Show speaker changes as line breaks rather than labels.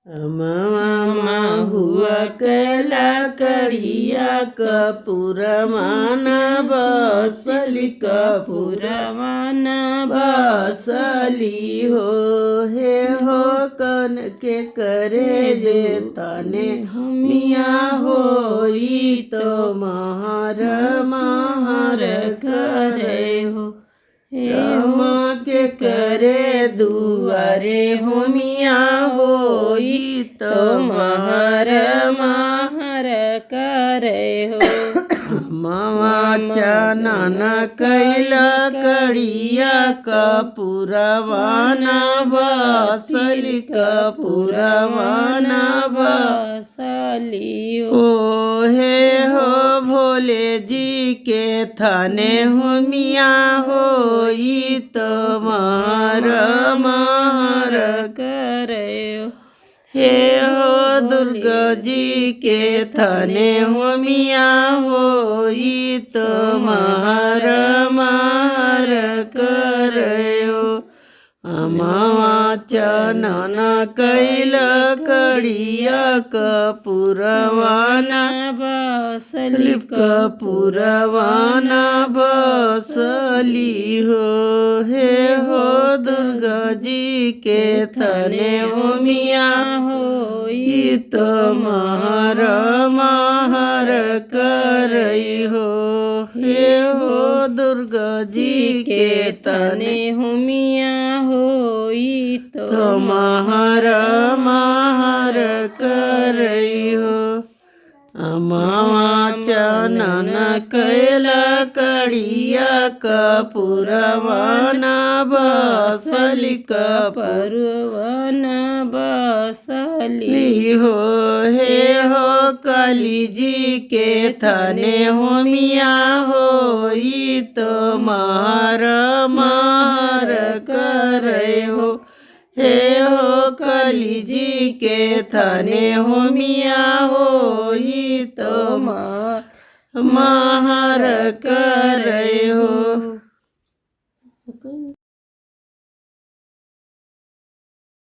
मामा हुआ कैला कड़िया कपूरमाना बसली कपूरमाना बसली हो हे हो कन के करे दे तने मिया होई तो महर महर करे हो रामा के करे दुआरे होमिया होई तो महर महर करे हो मामा चनन कैला कड़िया कपूरवाना बसली कपूरवाना बसली हो हे हो भोले जी के थाने होमिया होई तो महर महर करे हे हो दुर्गा जी के थाने होमिया होई तो महर महर करे मामा चनन कैला कड़िया कपूरवाना बसली कपूरवाना बसली हो हे हो दुर्गा जी के थाने होमिया होई तो महर महर करई हो हे हो दुर्गा जी के थाने होमिया होई तो महर महर करई हो मामा चनन कैला कड़िया कपूरवाना बसली कपूरवाना बसली हो हे हो काली जी के थाने होमिया होई तो महर महर करे हो हे हो काली जी के थाने होमिया होई तो महर करे हो।